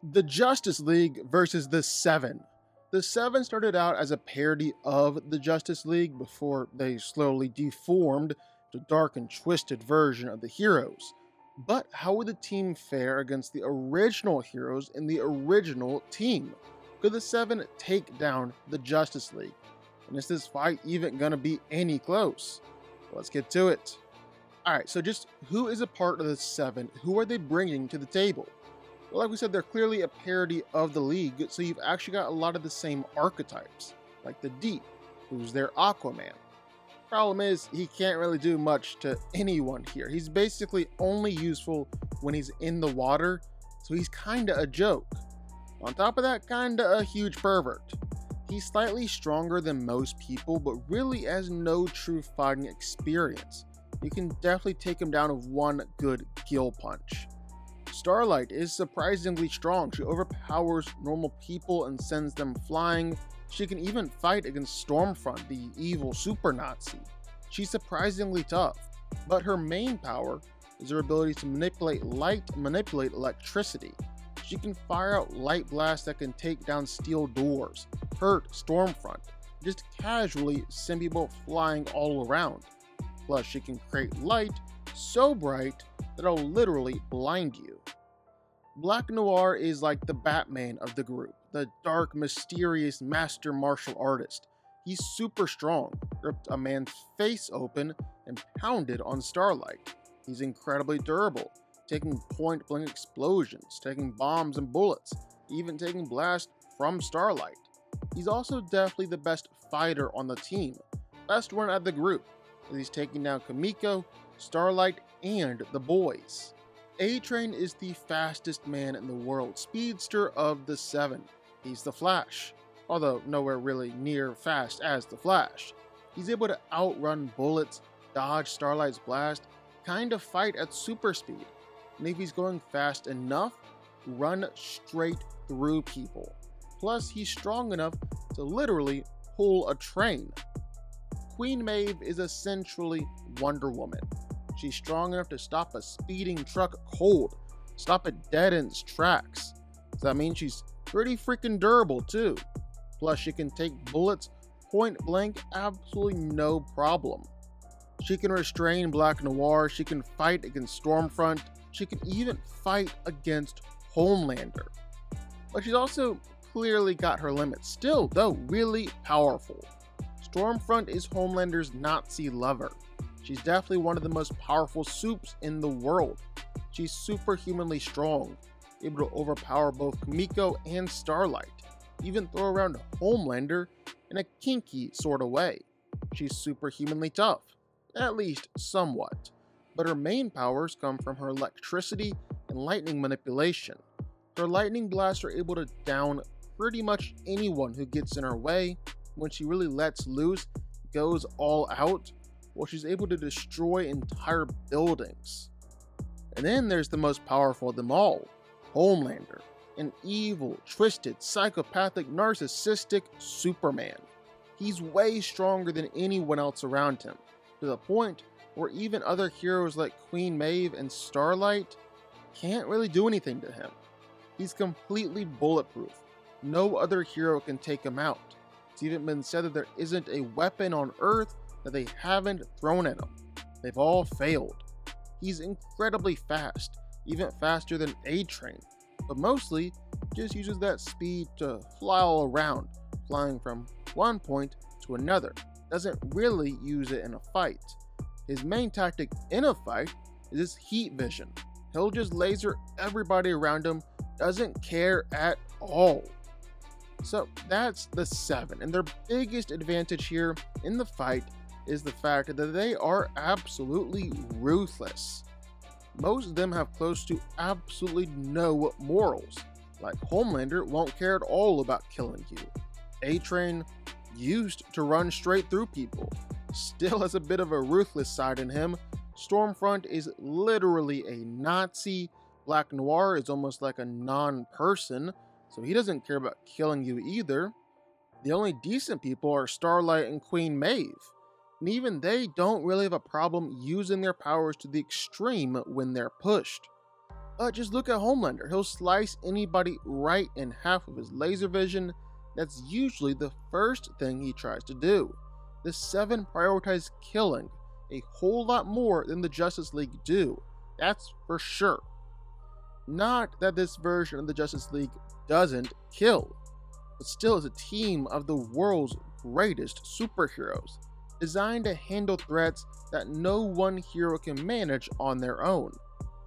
The Justice League versus the Seven. The Seven started out as a parody of the Justice League before they slowly deformed to dark and twisted version of the heroes. But how would the team fare against the original heroes in the original team? Could the Seven take down the Justice League? And is this fight even gonna be any close? Let's get to it. Alright, so just who is a part of the Seven? Who are they bringing to the table? Well, like we said, they're clearly a parody of the League, so you've actually got a lot of the same archetypes, like the Deep, who's their Aquaman. Problem is, he can't really do much to anyone here. He's basically only useful when he's in the water, so he's kinda a joke. On top of that, kinda a huge pervert. He's slightly stronger than most people, but really has no true fighting experience. You can definitely take him down with one good gill punch. Starlight is surprisingly strong. She overpowers normal people and sends them flying. She can even fight against Stormfront, the evil super Nazi. She's surprisingly tough, but her main power is her ability to manipulate light and manipulate electricity. She can fire out light blasts that can take down steel doors, hurt Stormfront, just casually send people flying all around. Plus, she can create light so bright that it'll literally blind you. Black Noir is like the Batman of the group, the dark, mysterious master martial artist. He's super strong, ripped a man's face open and pounded on Starlight. He's incredibly durable, taking point blank explosions, taking bombs and bullets, even taking blasts from Starlight. He's also definitely the best fighter on the team, best one of the group, as he's taking down Kimiko, Starlight, and the boys. A-Train is the fastest man in the world, speedster of the Seven. He's the Flash, although nowhere really near fast as the Flash. He's able to outrun bullets, dodge Starlight's blast, kind of fight at super speed, and if he's going fast enough, run straight through people. Plus, he's strong enough to literally pull a train. Queen Maeve is essentially Wonder Woman. She's strong enough to stop a speeding truck cold, stop it dead in its tracks. So that means she's pretty freaking durable too. Plus, she can take bullets point blank, absolutely no problem. She can restrain Black Noir, she can fight against Stormfront, she can even fight against Homelander. But she's also clearly got her limits, still though really powerful. Stormfront is Homelander's Nazi lover. She's definitely one of the most powerful supes in the world. She's superhumanly strong, able to overpower both Kimiko and Starlight, even throw around Homelander in a kinky sort of way. She's superhumanly tough, at least somewhat, but her main powers come from her electricity and lightning manipulation. Her lightning blasts are able to down pretty much anyone who gets in her way. When she really lets loose, goes all out, well, she's able to destroy entire buildings. And then there's the most powerful of them all, Homelander, an evil, twisted, psychopathic, narcissistic Superman. He's way stronger than anyone else around him, to the point where even other heroes like Queen Maeve and Starlight can't really do anything to him. He's completely bulletproof. No other hero can take him out. It's even been said that there isn't a weapon on Earth that they haven't thrown at him. They've all failed. He's incredibly fast, even faster than A-Train, but mostly just uses that speed to fly all around, flying from one point to another. Doesn't really use it in a fight. His main tactic in a fight is his heat vision. He'll just laser everybody around him, doesn't care at all. So that's the Seven, and their biggest advantage here in the fight is the fact that they are absolutely ruthless. Most of them have close to absolutely no morals. Like Homelander won't care at all about killing you. A-Train used to run straight through people, still has a bit of a ruthless side in him. Stormfront is literally a Nazi. Black Noir is almost like a non-person, so he doesn't care about killing you either. The only decent people are Starlight and Queen Maeve, and even they don't really have a problem using their powers to the extreme when they're pushed. But just look at Homelander. He'll slice anybody right in half with his laser vision. That's usually the first thing he tries to do. The Seven prioritize killing a whole lot more than the Justice League do. That's for sure. Not that this version of the Justice League doesn't kill, but still is a team of the world's greatest superheroes, designed to handle threats that no one hero can manage on their own.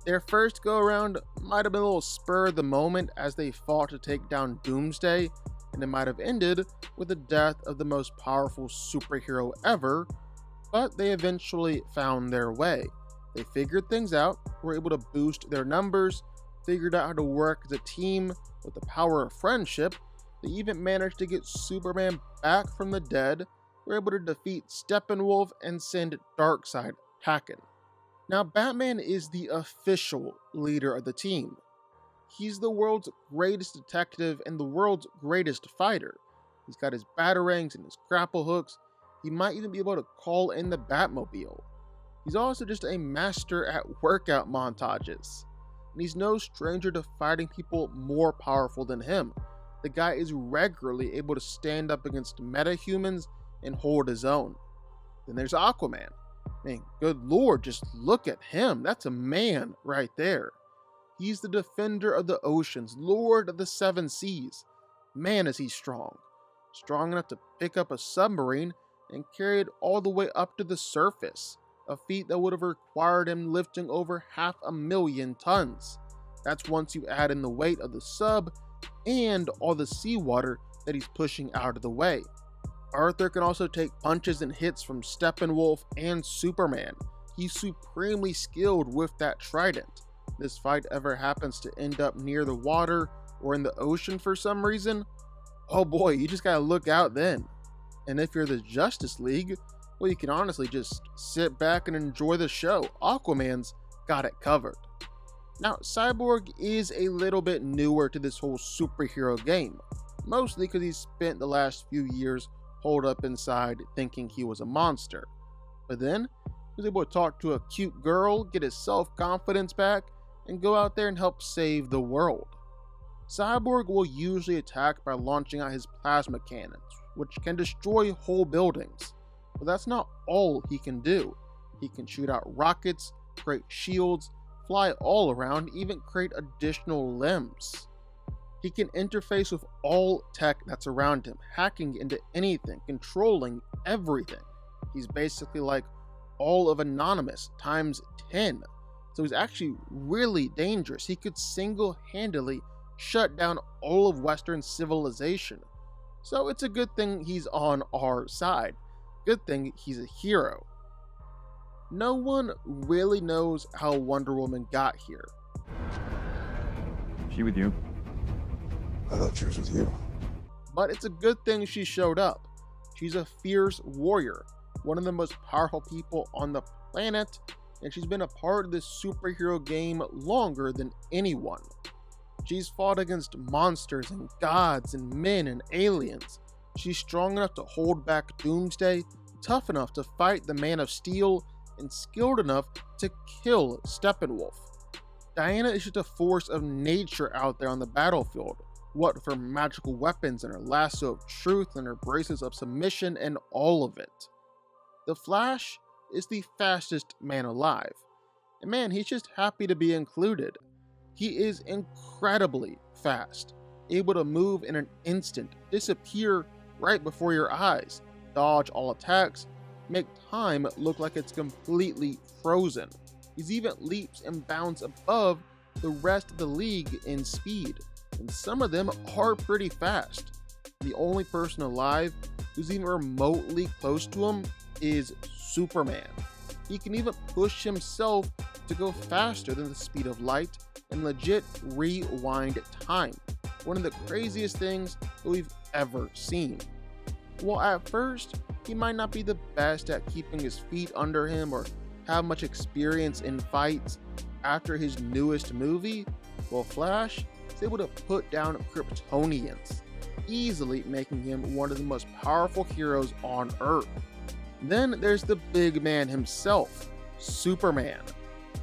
Their first go around might have been a little spur of the moment as they fought to take down Doomsday, and it might have ended with the death of the most powerful superhero ever, but they eventually found their way. They figured things out, were able to boost their numbers, figured out how to work as a team with the power of friendship. They even managed to get Superman back from the dead, were able to defeat Steppenwolf and send Darkseid packing. Now, Batman is the official leader of the team. He's the world's greatest detective and the world's greatest fighter. He's got his batarangs and his grapple hooks. He might even be able to call in the Batmobile. He's also just a master at workout montages. And he's no stranger to fighting people more powerful than him. The guy is regularly able to stand up against metahumans and hold his own. Then there's Aquaman. Man, good lord, just look at him. That's a man right there. He's the defender of the oceans, lord of the seven seas. Man, is he strong. Strong enough to pick up a submarine and carry it all the way up to the surface, a feat that would have required him lifting over 500,000 tons. That's once you add in the weight of the sub and all the seawater that he's pushing out of the way. Arthur can also take punches and hits from Steppenwolf and Superman. He's supremely skilled with that trident. This fight ever happens to end up near the water or in the ocean for some reason, oh boy, you just gotta look out then. And if you're the Justice League, well, you can honestly just sit back and enjoy the show. Aquaman's got it covered. Now, Cyborg is a little bit newer to this whole superhero game, mostly because he spent the last few years holed up inside thinking he was a monster. But then, he was able to talk to a cute girl, get his self-confidence back, and go out there and help save the world. Cyborg will usually attack by launching out his plasma cannons, which can destroy whole buildings. But that's not all he can do. He can shoot out rockets, create shields, fly all around, even create additional limbs. He can interface with all tech that's around him, hacking into anything, controlling everything. He's basically like all of Anonymous times 10. So he's actually really dangerous. He could single-handedly shut down all of Western civilization. So it's a good thing he's on our side. Good thing he's a hero. No one really knows how Wonder Woman got here. She with you? I thought she was with you. But it's a good thing she showed up. She's a fierce warrior, one of the most powerful people on the planet, and she's been a part of this superhero game longer than anyone. She's fought against monsters and gods and men and aliens. She's strong enough to hold back Doomsday, tough enough to fight the Man of Steel, and skilled enough to kill Steppenwolf. Diana is just a force of nature out there on the battlefield. What for magical weapons and her lasso of truth and her bracelets of submission and all of it. The Flash is the fastest man alive. And man, he's just happy to be included. He is incredibly fast, able to move in an instant, disappear right before your eyes, dodge all attacks, make time look like it's completely frozen. He's even leaps and bounds above the rest of the league in speed, and some of them are pretty fast. The only person alive who's even remotely close to him is Superman. He can even push himself to go faster than the speed of light and legit rewind time. One of the craziest things that we've ever seen. While at first, he might not be the best at keeping his feet under him or have much experience in fights after his newest movie, well, Flash is able to put down Kryptonians, easily making him one of the most powerful heroes on Earth. Then there's the big man himself, Superman.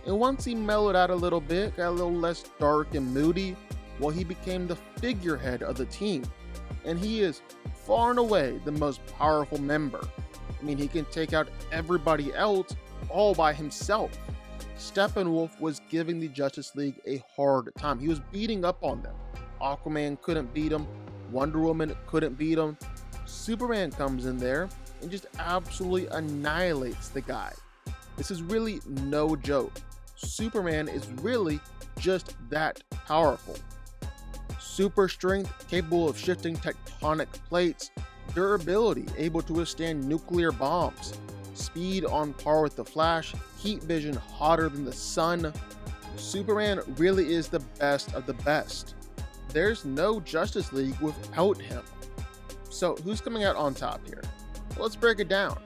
And once he mellowed out a little bit, got a little less dark and moody, well, he became the figurehead of the team. And he is far and away the most powerful member. I mean, he can take out everybody else all by himself. Steppenwolf was giving the Justice League a hard time. He was beating up on them. Aquaman couldn't beat him. Wonder Woman couldn't beat him. Superman comes in there and just absolutely annihilates the guy. This is really no joke. Superman is really just that powerful. Super strength, capable of shifting tectonic plates. Durability, able to withstand nuclear bombs. Speed on par with the Flash. Heat vision hotter than the sun. Superman really is the best of the best. There's no Justice League without him. So who's coming out on top here? Well, let's break it down.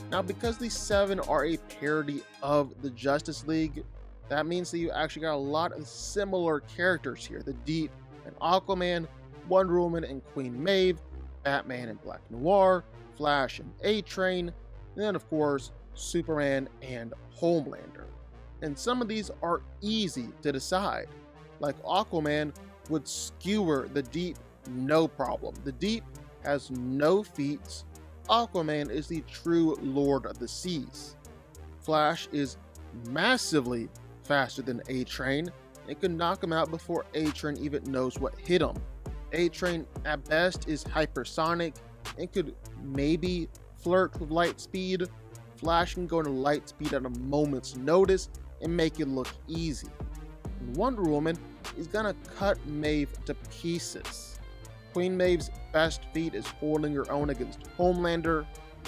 Now, because these 7 are a parody of the Justice League, that means that you actually got a lot of similar characters here. The Deep and Aquaman, Wonder Woman and Queen Maeve, Batman and Black Noir, Flash and A-Train, and then of course, Superman and Homelander. And some of these are easy to decide. Like Aquaman would skewer the Deep no problem. The Deep has no feats. Aquaman is the true Lord of the Seas. Flash is massively faster than A-Train and could knock him out before A-Train even knows what hit him. A-Train at best is hypersonic and could maybe flirt with light speed. Flash can go into light speed at a moment's notice and make it look easy. And Wonder Woman is gonna cut Maeve to pieces. Queen Maeve's best feat is holding her own against Homelander.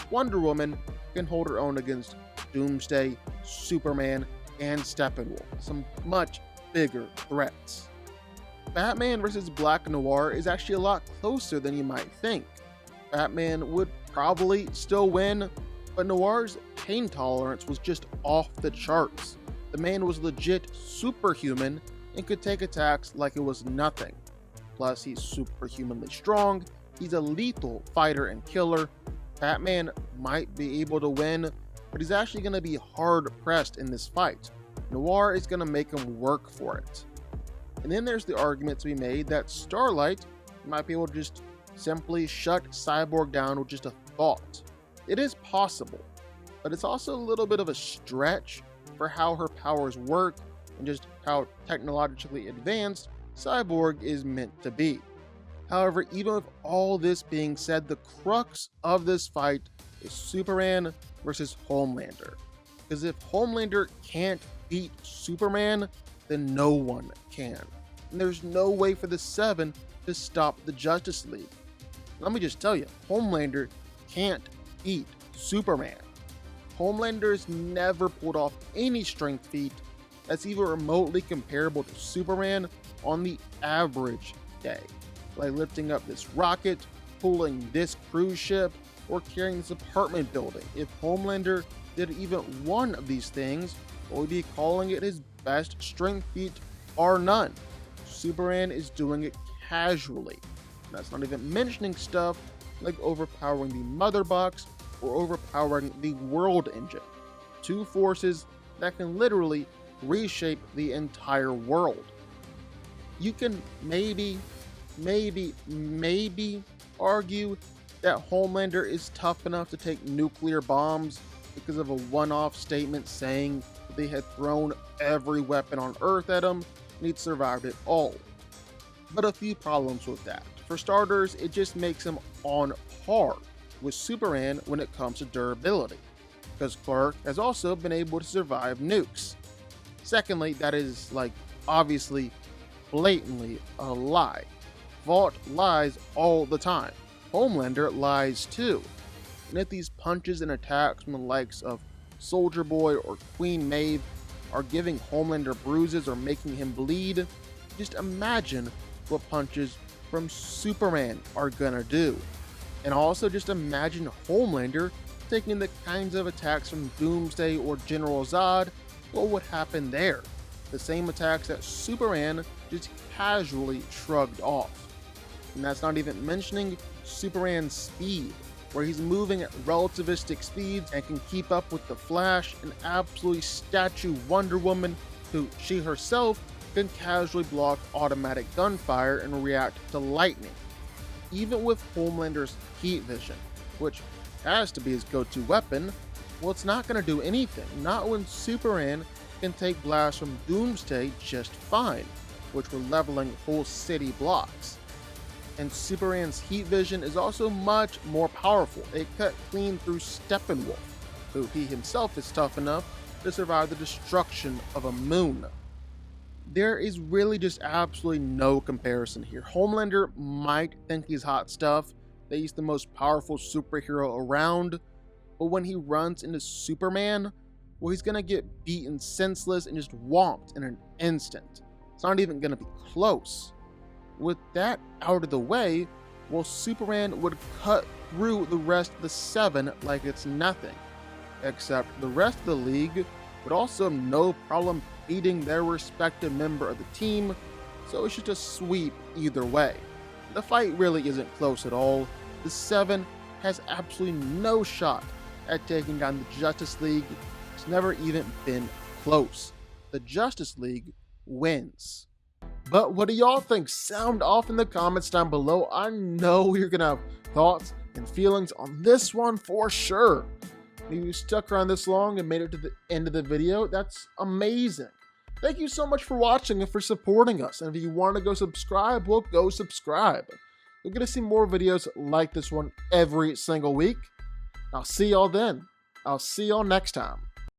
Wonder Woman can hold her own against Doomsday, Superman, and Steppenwolf, some much bigger threats. Batman vs. Black Noir is actually a lot closer than you might think. Batman would probably still win, but Noir's pain tolerance was just off the charts. The man was legit superhuman and could take attacks like it was nothing. Plus, he's superhumanly strong, he's a lethal fighter and killer. Batman might be able to win, but he's actually going to be hard pressed in this fight. Noir is going to make him work for it. And then there's the argument to be made that Starlight might be able to just simply shut Cyborg down with just a thought. It is possible, but it's also a little bit of a stretch for how her powers work and just how technologically advanced Cyborg is meant to be. However, even with all this being said, the crux of this fight is Superman versus Homelander. Because if Homelander can't beat Superman, then no one can. And there's no way for the 7 to stop the Justice League. Let me just tell you, Homelander can't beat Superman. Homelander's never pulled off any strength feat that's even remotely comparable to Superman on the average day. Like lifting up this rocket, pulling this cruise ship, or carrying this apartment building. If Homelander did even one of these things, we'd be calling it his best strength feat or none. Superman is doing it casually. And that's not even mentioning stuff like overpowering the Mother Box or overpowering the World Engine. Two forces that can literally reshape the entire world. You can maybe argue that Homelander is tough enough to take nuclear bombs because of a one-off statement saying that they had thrown every weapon on Earth at him and he'd survived it all. But a few problems with that. For starters, it just makes him on par with Superman when it comes to durability, because Clark has also been able to survive nukes. Secondly, that is obviously blatantly a lie. Vought lies all the time. Homelander lies too. And if these punches and attacks from the likes of Soldier Boy or Queen Maeve are giving Homelander bruises or making him bleed, just imagine what punches from Superman are gonna do. And also just imagine Homelander taking the kinds of attacks from Doomsday or General Zod. What would happen there? The same attacks that Superman just casually shrugged off. And that's not even mentioning Superman's speed. where he's moving at relativistic speeds and can keep up with the Flash and absolutely statue Wonder Woman, who she herself can casually block automatic gunfire and react to lightning. Even with Homelander's heat vision, which has to be his go-to weapon, well, it's not going to do anything, not when Superman can take blasts from Doomsday just fine, which were leveling whole city blocks. And Superman's heat vision is also much more powerful. It cut clean through Steppenwolf, who he himself is tough enough to survive the destruction of a moon. There is really just absolutely no comparison here. Homelander might think he's hot stuff, that he's the most powerful superhero around, but when he runs into Superman, well, he's gonna get beaten senseless and just whomped in an instant. It's not even gonna be close. With that out of the way, well, Superman would cut through the rest of the Seven like it's nothing. Except the rest of the League would also have no problem beating their respective member of the team, so it's just a sweep either way. The fight really isn't close at all. The Seven has absolutely no shot at taking down the Justice League. It's never even been close. The Justice League wins. But what do y'all think? Sound off in the comments down below. I know you're gonna have thoughts and feelings on this one for sure. If you stuck around this long and made it to the end of the video, that's amazing. Thank you so much for watching and for supporting us. And if you want to go subscribe, well, go subscribe. You're going to see more videos like this one every single week. I'll see y'all then. I'll see y'all next time.